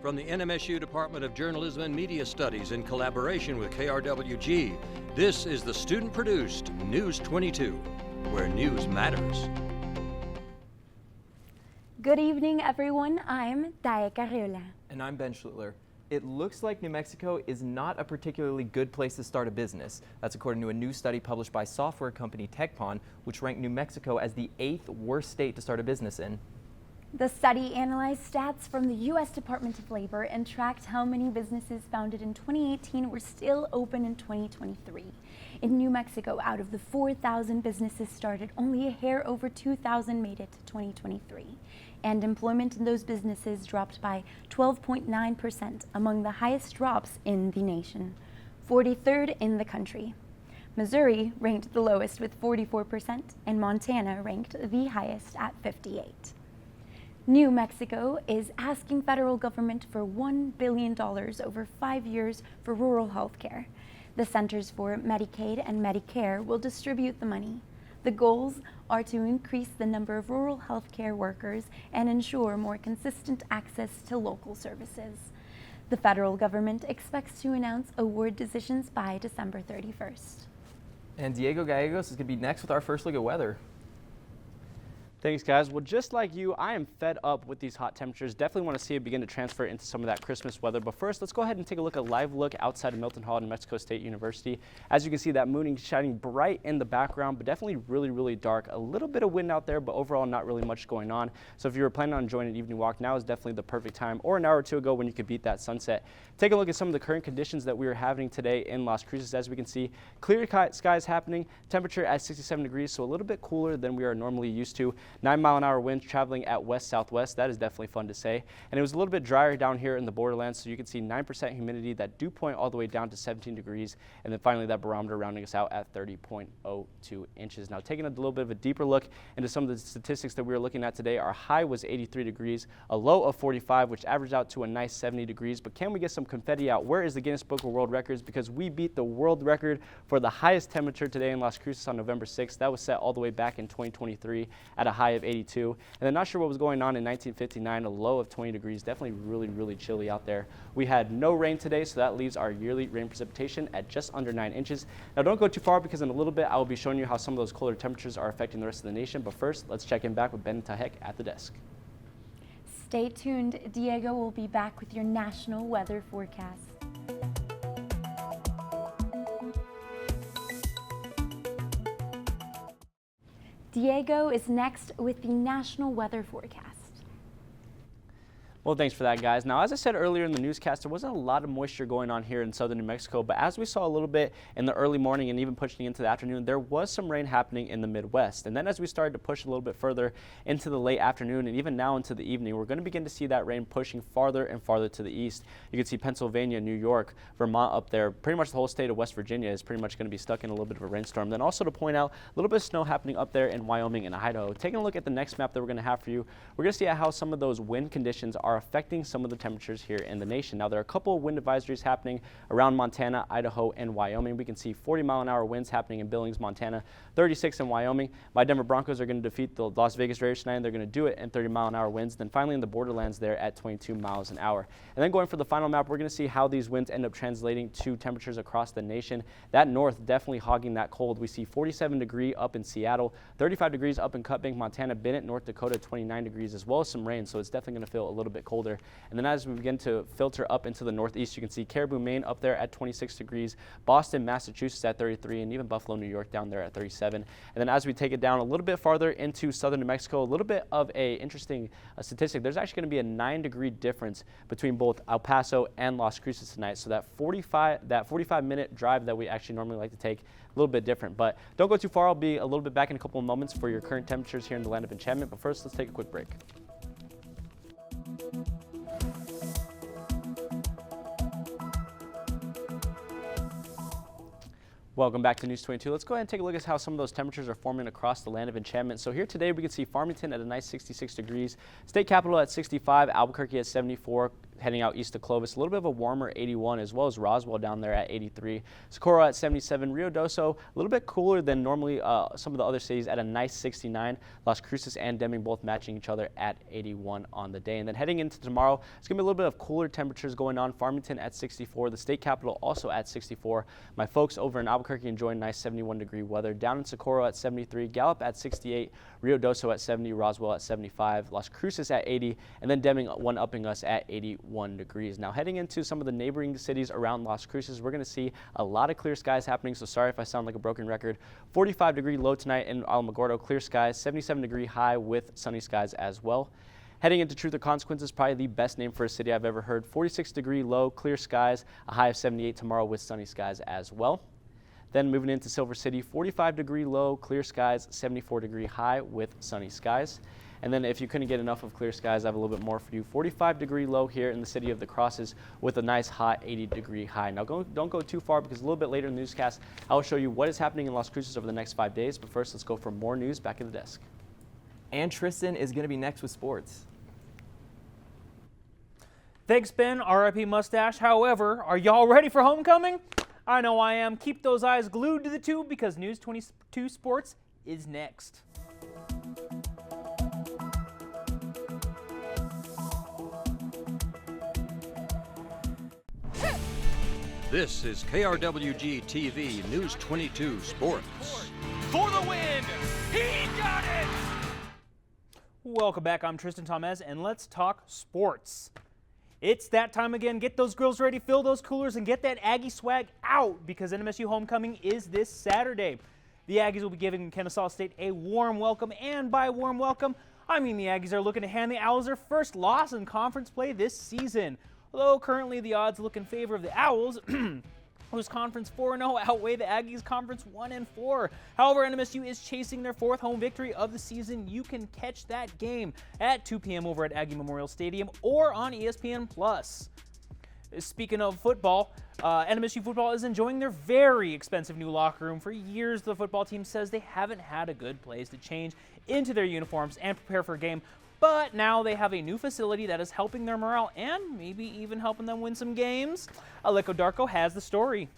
From the NMSU Department of Journalism and Media Studies in collaboration with KRWG, this is the student-produced News 22, where news matters. Good evening, everyone. I'm Taya Carriola. And I'm Ben Schluttler. It looks like New Mexico is not a particularly good place to start a business. That's according to a new study published by software company TechPon, which ranked New Mexico as the 8th worst state to start a business in. The study analyzed stats from the U.S. Department of Labor and tracked how many businesses founded in 2018 were still open in 2023. In New Mexico, out of the 4,000 businesses started, only a hair over 2,000 made it to 2023. And employment in those businesses dropped by 12.9%, among the highest drops in the nation, 43rd in the country. Missouri ranked the lowest with 44%, and Montana ranked the highest at 58%. New Mexico is asking federal government for $1 billion over 5 years for rural health care. The Centers for Medicaid and Medicare will distribute the money. The goals are to increase the number of rural health care workers and ensure more consistent access to local services. The federal government expects to announce award decisions by December 31st. And Diego Gallegos is going to be next with our first look at weather. Thanks, guys. Well, just like you, I am fed up with these hot temperatures. Definitely want to see it begin to transfer into some of that Christmas weather. But first, let's go ahead and take a live look outside of Milton Hall, New Mexico State University. As you can see, that moon shining bright in the background, but definitely really, really dark. A little bit of wind out there, but overall not really much going on. So if you were planning on enjoying an evening walk, now is definitely the perfect time, or an hour or two ago when you could beat that sunset. Take a look at some of the current conditions that we are having today in Las Cruces. As we can see, clear skies happening, temperature at 67 degrees, so a little bit cooler than we are normally used to. 9-mile-an-hour winds traveling at west-southwest. That is definitely fun to say. And it was a little bit drier down here in the borderlands, so you can see 9% humidity, that dew point all the way down to 17 degrees, and then finally that barometer rounding us out at 30.02 inches. Now, taking a little bit of a deeper look into some of the statistics that we were looking at today, our high was 83 degrees, a low of 45, which averaged out to a nice 70 degrees. But can we get some confetti out? Where is the Guinness Book of World Records? Because we beat the world record for the highest temperature today in Las Cruces on November 6th. That was set all the way back in 2023 at a high of 82. And then not sure what was going on in 1959, a low of 20 degrees, definitely really, really chilly out there. We had no rain today, so that leaves our yearly rain precipitation at just under 9 inches. Now don't go too far, because in a little bit I will be showing you how some of those colder temperatures are affecting the rest of the nation. But first, let's check in back with Ben Tahek at the desk. Stay tuned. Diego will be back with your national weather forecast. Diego is next with the national weather forecast. Well, thanks for that, guys. Now, as I said earlier in the newscast, there wasn't a lot of moisture going on here in southern New Mexico, but as we saw a little bit in the early morning and even pushing into the afternoon, there was some rain happening in the Midwest. And then as we started to push a little bit further into the late afternoon and even now into the evening, we're going to begin to see that rain pushing farther and farther to the east. You can see Pennsylvania, New York, Vermont up there. Pretty much the whole state of West Virginia is pretty much going to be stuck in a little bit of a rainstorm. Then also to point out, a little bit of snow happening up there in Wyoming and Idaho. Taking a look at the next map that we're going to have for you, we're going to see how some of those wind conditions are affecting some of the temperatures here in the nation. Now, there are a couple of wind advisories happening around Montana, Idaho, and Wyoming. We can see 40-mile-an-hour winds happening in Billings, Montana, 36 in Wyoming. My Denver Broncos are going to defeat the Las Vegas Raiders tonight, and they're going to do it in 30-mile-an-hour winds. Then finally in the borderlands there at 22 miles an hour. And then going for the final map, we're going to see how these winds end up translating to temperatures across the nation. That north definitely hogging that cold. We see 47 degrees up in Seattle, 35 degrees up in Cut Bank, Montana, Bennett, North Dakota, 29 degrees, as well as some rain, so it's definitely going to feel a little bit colder. And then as we begin to filter up into the northeast, you can see Caribou, Maine up there at 26 degrees, Boston, Massachusetts at 33, and even Buffalo, New York down there at 37. And then as we take it down a little bit farther into southern New Mexico, a little bit of a interesting statistic. There's actually going to be a 9-degree difference between both El Paso and Las Cruces tonight. So that 45-minute drive that we actually normally like to take, a little bit different. But don't go too far. I'll be a little bit back in a couple of moments for your current temperatures here in the land of enchantment. But first, let's take a quick break. Welcome back to News 22. Let's go ahead and take a look at how some of those temperatures are forming across the land of enchantment. So here today we can see Farmington at a nice 66 degrees, State Capitol at 65, Albuquerque at 74, heading out east to Clovis, a little bit of a warmer 81, as well as Roswell down there at 83. Socorro at 77. Rio Doso, a little bit cooler than normally some of the other cities at a nice 69. Las Cruces and Deming both matching each other at 81 on the day. And then heading into tomorrow, it's going to be a little bit of cooler temperatures going on. Farmington at 64, the state capital also at 64. My folks over in Albuquerque enjoying nice 71-degree weather. Down in Socorro at 73, Gallup at 68, Rio Doso at 70, Roswell at 75, Las Cruces at 80, and then Deming one-upping us at 81 degrees. Now heading into some of the neighboring cities around Las Cruces, we're going to see a lot of clear skies happening, so sorry if I sound like a broken record. 45-degree low tonight in Alamogordo, clear skies, 77-degree high with sunny skies as well. Heading into Truth or Consequences, probably the best name for a city I've ever heard. 46-degree low, clear skies, a high of 78 tomorrow with sunny skies as well. Then moving into Silver City, 45-degree low, clear skies, 74-degree high with sunny skies. And then if you couldn't get enough of clear skies, I have a little bit more for you. 45-degree low here in the city of the Crosses with a nice hot 80-degree high. Now don't go too far, because a little bit later in the newscast, I will show you what is happening in Las Cruces over the next 5 days. But first, let's go for more news back at the desk. And Tristan is going to be next with sports. Thanks, Ben. RIP mustache. However, are y'all ready for homecoming? I know I am. Keep those eyes glued to the tube, because News 22 Sports is next. This is KRWG-TV News 22 Sports. For the win! He got it! Welcome back. I'm Tristan Tomez, and let's talk sports. It's that time again. Get those grills ready, fill those coolers, and get that Aggie swag out, because NMSU homecoming is this Saturday. The Aggies will be giving Kennesaw State a warm welcome, and by warm welcome, I mean the Aggies are looking to hand the Owls their first loss in conference play this season. Although currently the odds look in favor of the Owls, whose conference 4-0 outweigh the Aggies' conference 1-4. However, NMSU is chasing their 4th home victory of the season. You can catch that game at 2 p.m. over at Aggie Memorial Stadium or on ESPN+. Speaking of football, NMSU football is enjoying their very expensive new locker room. For years, the football team says they haven't had a good place to change into their uniforms and prepare for a game. But now they have a new facility that is helping their morale and maybe even helping them win some games. Aleko Darko has the story.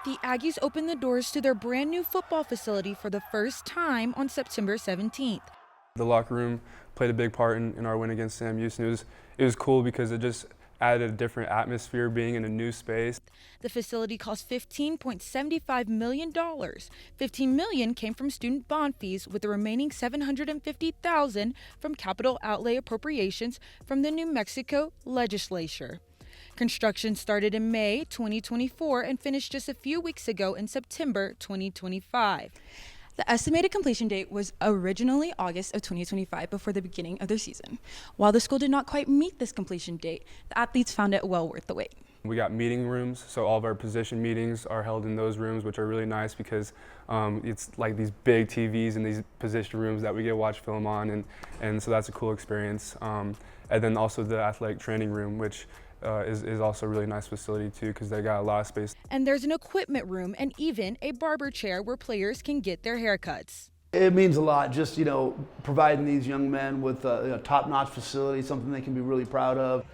The Aggies opened the doors to their brand new football facility for the first time on September 17th. The locker room played a big part in our win against Sam Houston. It was cool because it just added a different atmosphere being in a new space. The facility cost $15.75 million. $15 million came from student bond fees, with the remaining $750,000 from capital outlay appropriations from the New Mexico legislature. Construction started in May 2024 and finished just a few weeks ago in September 2025. The estimated completion date was originally August of 2025 before the beginning of their season. While the school did not quite meet this completion date, the athletes found it well worth the wait. We got meeting rooms, so all of our position meetings are held in those rooms, which are really nice because it's like these big TVs in these position rooms that we get to watch film on, and so that's a cool experience. And then also the athletic training room, which is also a really nice facility too, because they got a lot of space. And there's an equipment room and even a barber chair where players can get their haircuts. It means a lot, just providing these young men with a top-notch facility, something they can be really proud of.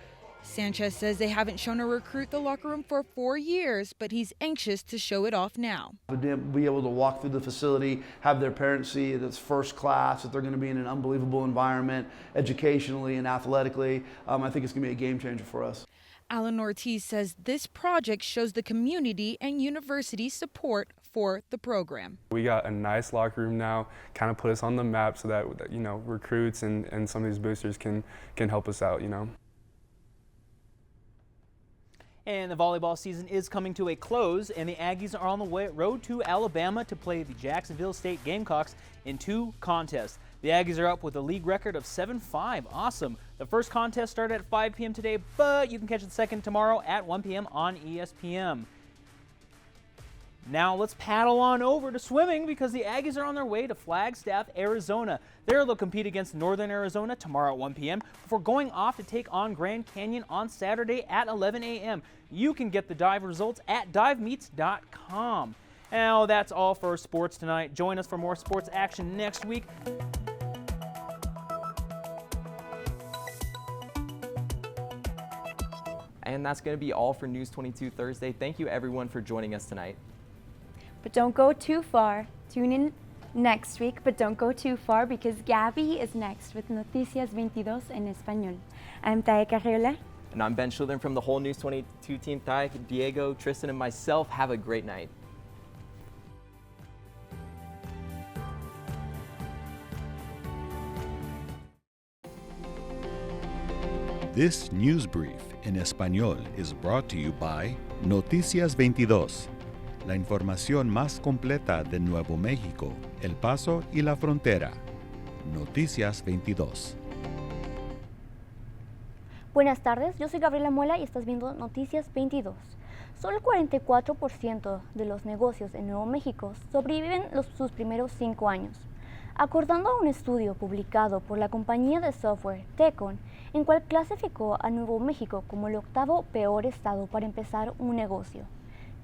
Sanchez says they haven't shown a recruit the locker room for 4 years, but he's anxious to show it off now. Be able to walk through the facility, have their parents see that it's first class, that they're going to be in an unbelievable environment, educationally and athletically. I think it's going to be a game changer for us. Alan Ortiz says this project shows the community and university support for the program. We got a nice locker room now, kind of put us on the map so that recruits and some of these boosters can help us out, And the volleyball season is coming to a close, and the Aggies are on the road to Alabama to play the Jacksonville State Gamecocks in 2 contests. The Aggies are up with a league record of 7-5. Awesome. The first contest started at 5 p.m. today, but you can catch the second tomorrow at 1 p.m. on ESPN. Now let's paddle on over to swimming, because the Aggies are on their way to Flagstaff, Arizona. There they'll compete against Northern Arizona tomorrow at 1 p.m. before going off to take on Grand Canyon on Saturday at 11 a.m. You can get the dive results at divemeets.com. Now, that's all for sports tonight. Join us for more sports action next week. And that's going to be all for News 22 Thursday. Thank you everyone for joining us tonight. But don't go too far. Tune in next week, but don't go too far because Gabby is next with Noticias 22 en Español. I'm Taya Carriola. And I'm Ben Schildern from the whole News 22 team. Taya, Diego, Tristan, and myself, have a great night. This news brief en español is brought to you by Noticias 22, la información más completa de Nuevo México, El Paso y la frontera. Noticias 22. Buenas tardes, yo soy Gabriela Muela y estás viendo Noticias 22. Solo el 44% de los negocios en Nuevo México sobreviven sus primeros 5 años. Acordando a un estudio publicado por la compañía de software Tecon, en cual clasificó a Nuevo México como el 8º peor estado para empezar un negocio.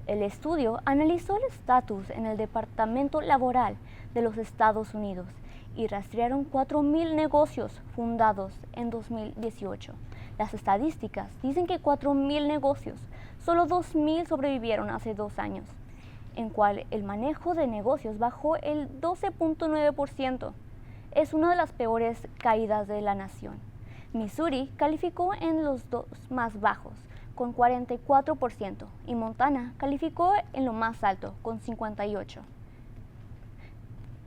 El estudio analizó el estatus en el Departamento Laboral de los Estados Unidos y rastrearon 4,000 negocios fundados en 2018. Las estadísticas dicen que 4,000 negocios, solo 2,000 sobrevivieron hace 2 años, en cual el manejo de negocios bajó el 12.9%. Es una de las peores caídas de la nación. Missouri calificó en los 2 más bajos, con 44%, y Montana calificó en lo más alto, con 58%.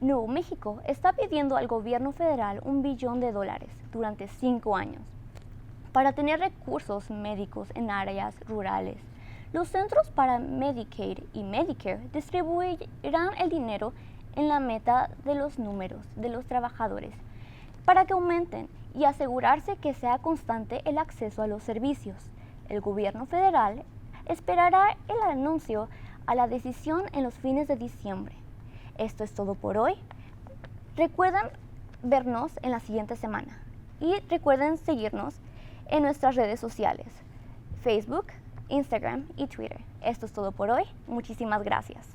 Nuevo México está pidiendo al gobierno federal $1 billón durante 5 años para tener recursos médicos en áreas rurales. Los centros para Medicaid y Medicare distribuirán el dinero en la meta de los números de los trabajadores para que aumenten y asegurarse que sea constante el acceso a los servicios. El gobierno federal esperará el anuncio a la decisión en los fines de diciembre. Esto es todo por hoy. Recuerden vernos en la siguiente semana y recuerden seguirnos en nuestras redes sociales, Facebook, Instagram y Twitter. Esto es todo por hoy. Muchísimas gracias.